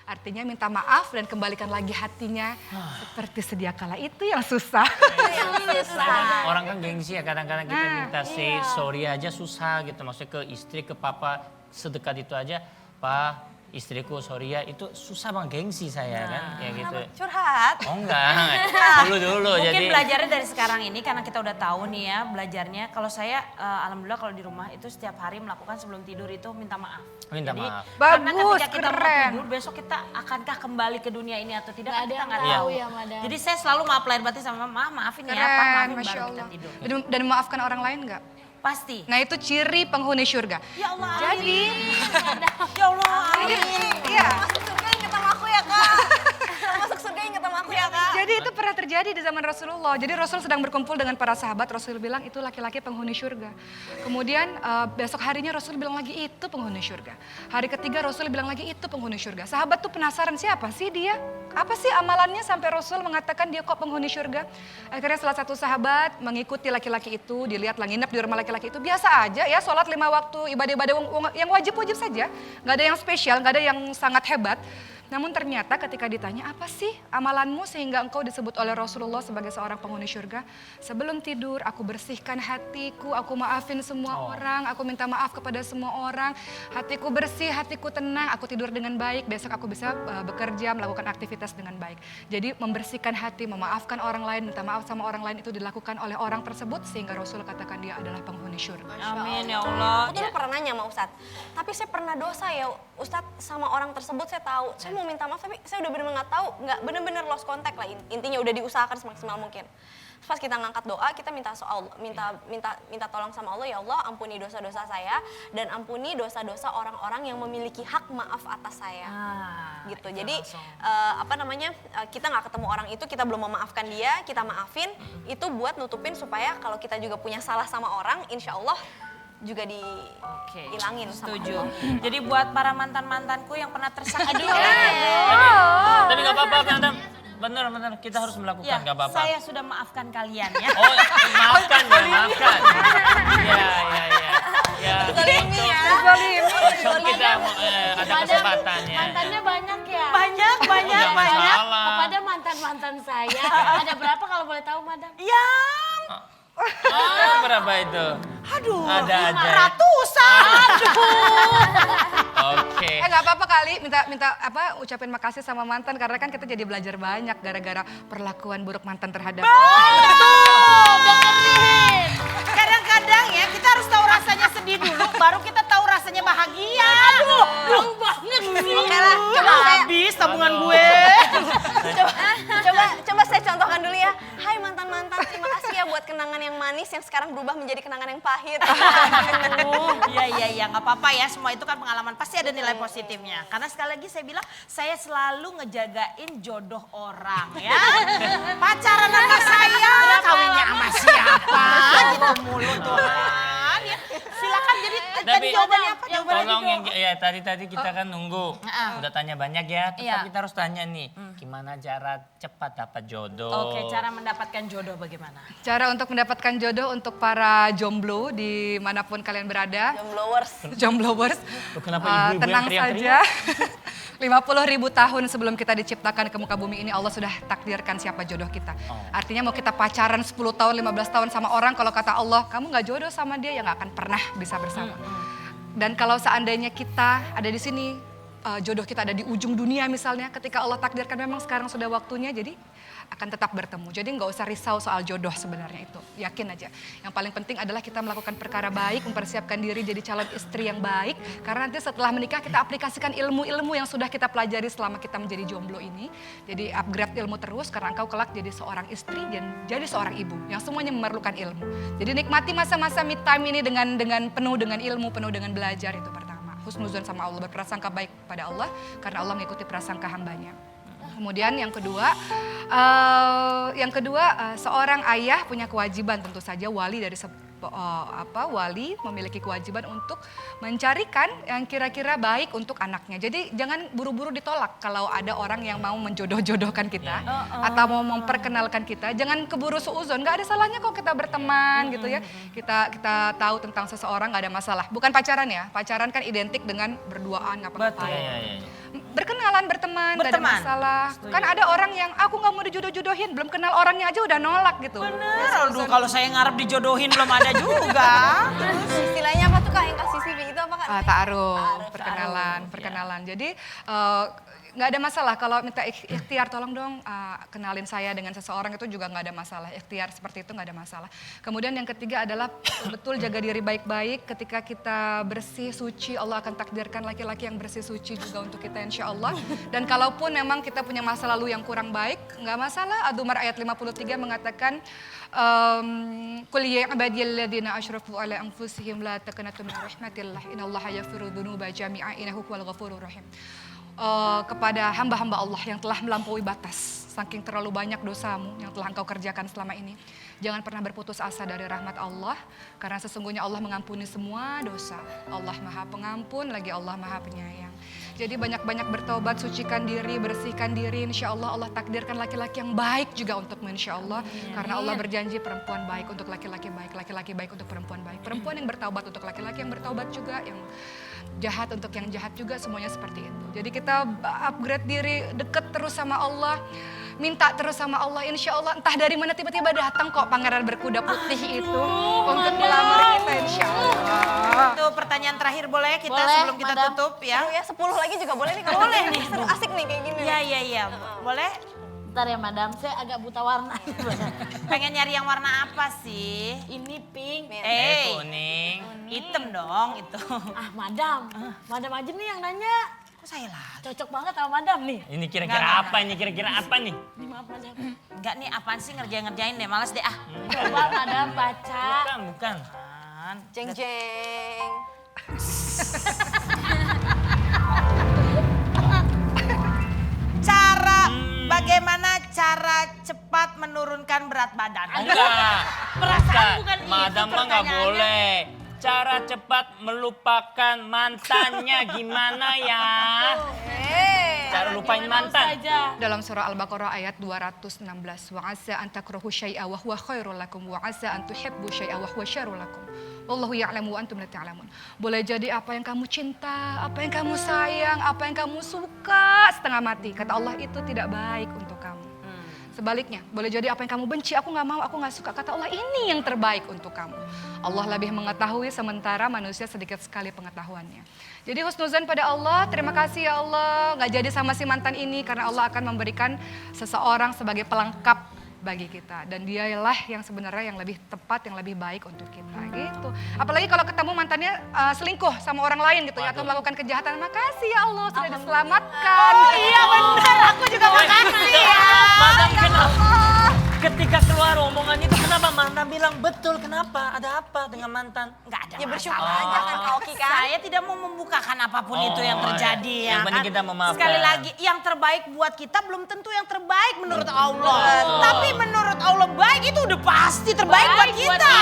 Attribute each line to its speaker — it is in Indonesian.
Speaker 1: Artinya minta maaf dan kembalikan lagi hatinya seperti sedia kala, itu yang susah.
Speaker 2: Orang kan gengsi ya, kadang-kadang kita minta say sorry aja susah gitu. Maksudnya ke istri, ke papa sedekat itu aja. Pak, istriku sorry ya, itu susah bang, gengsi saya kan. Ya gitu.
Speaker 3: Curhat.
Speaker 2: Oh enggak, dulu
Speaker 4: Mungkin
Speaker 2: jadi.
Speaker 4: belajarnya dari sekarang ini karena kita udah tahu nih ya belajarnya. Kalau saya alhamdulillah kalau di rumah itu setiap hari melakukan sebelum tidur itu minta maaf.
Speaker 2: Minta maaf.
Speaker 4: Karena
Speaker 1: Bagus,
Speaker 4: ketika kita mau
Speaker 1: keren.
Speaker 4: tidur besok kita akankah kembali ke dunia ini atau tidak
Speaker 5: Nggak
Speaker 4: kan
Speaker 5: ada
Speaker 4: kita
Speaker 5: yang
Speaker 4: nggak
Speaker 5: tahu
Speaker 4: tahu.
Speaker 5: ya, Madam.
Speaker 4: Jadi saya selalu maaf lahir batin sama maafin ya Pak,
Speaker 1: Keren,
Speaker 4: maafin
Speaker 1: Masya
Speaker 4: baru kita
Speaker 1: Allah.
Speaker 4: tidur.
Speaker 1: Dan memaafkan orang lain nggak?
Speaker 4: Pasti.
Speaker 1: Nah itu ciri penghuni surga.
Speaker 4: Ya Allah.
Speaker 1: Jadi,
Speaker 4: Ya Allah. Amin.
Speaker 1: iya.
Speaker 3: Masuk surga inget sama aku ya kak. Masuk surga inget sama aku ya kak.
Speaker 1: Jadi itu pernah terjadi di zaman Rasulullah. Jadi Rasul sedang berkumpul dengan para sahabat, Rasul bilang itu laki-laki penghuni surga. Kemudian besok harinya Rasul bilang lagi itu penghuni surga. Hari ketiga Rasul bilang lagi itu penghuni surga. Sahabat tuh penasaran siapa sih dia? Apa sih amalannya sampai Rasul mengatakan dia kok penghuni surga? Akhirnya salah satu sahabat mengikuti laki-laki itu, dilihat lagi nginep di rumah laki-laki itu. Biasa aja ya, sholat 5 waktu, ibadah-ibadah yang wajib-wajib saja. Gak ada yang spesial, gak ada yang sangat hebat. Namun ternyata ketika ditanya apa sih amalanmu sehingga engkau disebut oleh Rasulullah sebagai seorang penghuni surga. Sebelum tidur aku bersihkan hatiku, aku maafin semua orang, aku minta maaf kepada semua orang. Hatiku bersih, hatiku tenang, aku tidur dengan baik, besok aku bisa bekerja, melakukan aktivitas dengan baik. Jadi membersihkan hati, memaafkan orang lain, minta maaf sama orang lain itu dilakukan oleh orang tersebut sehingga Rasul katakan dia adalah penghuni surga.
Speaker 4: Amin ya Allah.
Speaker 3: Aku dulu pernah nanya sama Ustadz, tapi saya pernah dosa ya Ustadz sama orang tersebut saya tahu. Saya mau minta maaf tapi saya udah bener-bener nggak tahu, nggak bener-bener lost contact lah, intinya udah diusahakan semaksimal mungkin. Pas kita ngangkat doa kita minta minta tolong sama Allah, ya Allah ampuni dosa-dosa saya dan ampuni dosa-dosa orang-orang yang memiliki hak maaf atas saya. Gitu. Jadi kita nggak ketemu orang itu, kita belum memaafkan dia, kita maafin itu buat nutupin supaya kalau kita juga punya salah sama orang, insya Allah juga dihilangin sama
Speaker 4: Setuju.
Speaker 3: Allah.
Speaker 4: Jadi buat para mantan-mantanku yang pernah tersakiti.
Speaker 2: Tapi nggak apa-apa, madam. Bener, kita harus melakukan,
Speaker 4: Ya,
Speaker 2: nggak apa-apa.
Speaker 4: saya sudah maafkan kalian ya.
Speaker 2: Oh, maafkan ya, maafkan. Ya.
Speaker 3: Zalimi ya.
Speaker 2: Besok kita ada kesempatan ya.
Speaker 5: Mantannya banyak ya?
Speaker 4: Banyak.
Speaker 2: Jangan salah.
Speaker 5: Kepada mantan-mantan saya. Ada berapa kalau boleh tahu, Madam?
Speaker 4: Yang
Speaker 2: Berapa itu?
Speaker 4: aduh,
Speaker 2: Ada aja.
Speaker 4: ratusan.
Speaker 2: Oke.
Speaker 1: Nggak apa-apa kali minta ucapin makasih sama mantan karena kan kita jadi belajar banyak gara-gara perlakuan buruk mantan terhadap.
Speaker 5: Dengerin.
Speaker 4: Kadang-kadang ya kita harus tahu rasanya sedih dulu, baru kita tahu rasanya bahagia. Aduh,
Speaker 5: Jauh banget sih.
Speaker 3: Oke lah, coba saya
Speaker 4: habis tabungan gue.
Speaker 3: coba saya contohkan dulu ya. Hai mantan-mantan, terima kasih ya buat kenangan yang manis yang sekarang berubah menjadi kenangan yang pahit.
Speaker 4: Iya, nggak apa-apa ya. Semua itu kan pengalaman, pasti ada nilai positifnya. Karena sekali lagi saya bilang, saya selalu ngejagain jodoh orang ya. Pacaran sama saya, kawinnya sama siapa? Gitu mulu Tuhan. Ya, silakan jadi
Speaker 2: Tapi
Speaker 4: tadi jawabannya apa?
Speaker 2: tolong yang ya tadi kita kan nunggu. Udah tanya banyak ya, tetap
Speaker 4: Iya.
Speaker 2: kita harus tanya nih. Gimana cara cepat dapat jodoh?
Speaker 4: Oke, cara mendapatkan jodoh bagaimana?
Speaker 1: Cara untuk mendapatkan jodoh untuk para jomblo dimanapun kalian berada,
Speaker 3: Jomblowers.
Speaker 1: jomblowers,
Speaker 2: Loh, kenapa ibu-ibu
Speaker 1: tenang
Speaker 2: yang
Speaker 1: saja. 50.000 tahun sebelum kita diciptakan ke muka bumi ini Allah sudah takdirkan siapa jodoh kita. Artinya mau kita pacaran 10 tahun, 15 tahun sama orang, kalau kata Allah kamu gak jodoh sama dia ya gak akan pernah bisa bersama. Dan kalau seandainya kita ada di sini, jodoh kita ada di ujung dunia misalnya, ketika Allah takdirkan memang sekarang sudah waktunya, jadi akan tetap bertemu. Jadi nggak usah risau soal jodoh sebenarnya itu, yakin aja. Yang paling penting adalah kita melakukan perkara baik, mempersiapkan diri jadi calon istri yang baik. Karena nanti setelah menikah kita aplikasikan ilmu-ilmu yang sudah kita pelajari selama kita menjadi jomblo ini. Jadi upgrade ilmu terus karena engkau kelak jadi seorang istri dan jadi seorang ibu yang semuanya memerlukan ilmu. Jadi nikmati masa-masa me time ini dengan penuh dengan ilmu, penuh dengan belajar, itu pertama. Husnuzon sama Allah, berprasangka baik pada Allah karena Allah mengikuti prasangka hambanya. Kemudian yang kedua, seorang ayah punya kewajiban tentu saja, wali dari wali memiliki kewajiban untuk mencarikan yang kira-kira baik untuk anaknya. Jadi jangan buru-buru ditolak kalau ada orang yang mau menjodoh-jodohkan kita atau mau memperkenalkan kita. Jangan keburu suuzon. Nggak ada salahnya kok kita berteman gitu ya. Kita tahu tentang seseorang nggak ada masalah. Bukan pacaran ya. Pacaran kan identik dengan berduaan ngapa-ngapain. berkenalan, berteman, gak ada
Speaker 4: Berteman.
Speaker 1: masalah. Kan ada orang yang aku nggak mau dijodoh-jodohin, belum kenal orangnya aja udah nolak gitu.
Speaker 4: Bener, aduh kalau saya ngarep dijodohin belum ada juga.
Speaker 3: Istilahnya apa tuh Kak yang kasih CV itu apa Kak?
Speaker 1: Ta'aruf, perkenalan. Jadi nggak ada masalah kalau minta ikhtiar, tolong dong kenalin saya dengan seseorang, itu juga nggak ada masalah. Ikhtiar seperti itu nggak ada masalah. Kemudian yang ketiga adalah betul jaga diri baik-baik. Ketika kita bersih, suci, Allah akan takdirkan laki-laki yang bersih, suci juga untuk kita insya Allah. Dan kalaupun memang kita punya masa lalu yang kurang baik, nggak masalah. Ad-Dumar ayat 53 mengatakan, Qul ya ibadiyalladzina asyrafu ala anfusihim la taqnatu min rahmatillah innallaha yaghfiru dzunuba jami'a innahu huwal ghafurur rahim. Kepada hamba-hamba Allah yang telah melampaui batas, saking terlalu banyak dosamu yang telah engkau kerjakan selama ini. Jangan pernah berputus asa dari rahmat Allah, karena sesungguhnya Allah mengampuni semua dosa. Allah Maha Pengampun, lagi Allah Maha Penyayang. Jadi banyak-banyak bertobat, sucikan diri, bersihkan diri. Insya Allah Allah takdirkan laki-laki yang baik juga untukmu insya Allah. Karena Allah berjanji perempuan baik untuk laki-laki baik untuk perempuan baik. Perempuan yang bertaubat untuk laki-laki yang bertaubat juga, yang jahat untuk yang jahat juga, semuanya seperti itu. Jadi kita upgrade diri, deket terus sama Allah, minta terus sama Allah. Insya Allah entah dari mana tiba-tiba datang kok pangeran berkuda putih itu untuk melamar kita insya Allah.
Speaker 4: Itu pertanyaan terakhir boleh kita
Speaker 5: Boleh,
Speaker 4: sebelum kita
Speaker 5: Madam.
Speaker 4: tutup ya?
Speaker 3: Seru ya 10 lagi juga boleh nih kalau
Speaker 4: Boleh nih.
Speaker 3: seru asik nih kayak gini.
Speaker 4: Iya. Boleh?
Speaker 5: Bentar ya Madam, saya agak buta warna.
Speaker 4: Pengen nyari yang warna apa sih?
Speaker 5: Ini pink.
Speaker 2: Kuning.
Speaker 4: Hitam dong itu.
Speaker 5: Ah Madam, Madam aja nih yang nanya.
Speaker 4: Kok saya lah?
Speaker 5: Cocok banget sama Madam nih.
Speaker 2: Ini kira-kira
Speaker 4: Nggak.
Speaker 2: apa ini? Kira-kira apa nih?
Speaker 5: Ini maaf Madam.
Speaker 4: Enggak nih apaan sih ngerjain deh, males deh ah.
Speaker 5: Coba Madam baca.
Speaker 2: Bukan.
Speaker 3: Jeng jeng.
Speaker 4: Bagaimana cara cepat menurunkan berat badan?
Speaker 2: Enggak.
Speaker 5: Perasaan bukan itu
Speaker 2: Madam mah nggak
Speaker 5: pertanyaannya.
Speaker 2: boleh. Cara cepat melupakan mantannya gimana ya? Cara lupain mantan.
Speaker 5: Saja.
Speaker 1: Dalam surah Al-Baqarah ayat 216, wa asa an takrahu syai'a wa huwa khairul lakum wa asa an tuhibbu syai'a wa huwa syarrul lakum. Wallahu ya'lamu wa antum la ta'lamun. Boleh jadi apa yang kamu cinta, apa yang kamu sayang, apa yang kamu suka setengah mati. Kata Allah itu tidak baik untuk kamu. Sebaliknya, boleh jadi apa yang kamu benci, aku nggak mau, aku nggak suka. Kata Allah ini yang terbaik untuk kamu. Allah lebih mengetahui sementara manusia sedikit sekali pengetahuannya. Jadi husnuzan pada Allah, terima kasih ya Allah, nggak jadi sama si mantan ini karena Allah akan memberikan seseorang sebagai pelengkap bagi kita. Dan dialah yang sebenarnya yang lebih tepat, yang lebih baik untuk kita gitu. Apalagi kalau ketemu mantannya selingkuh sama orang lain gitu ya, atau melakukan kejahatan. Makasih ya Allah sudah diselamatkan.
Speaker 4: Oh iya benar, aku juga makasih ya.
Speaker 2: Madam kenapa? Ketika keluar omongan itu kenapa Madam bilang betul? Kenapa? Ada apa dengan mantan?
Speaker 4: Enggak ada
Speaker 3: Ya bersyukur
Speaker 4: masalah.
Speaker 3: aja kan Kak Oki kan.
Speaker 4: Saya tidak mau membukakan apapun itu yang terjadi ya.
Speaker 2: Yang penting
Speaker 4: kan?
Speaker 2: kita memaafkan.
Speaker 4: Sekali lagi, yang terbaik buat kita belum tentu yang terbaik menurut Allah. Tapi menurut Allah baik itu udah pasti terbaik buat kita.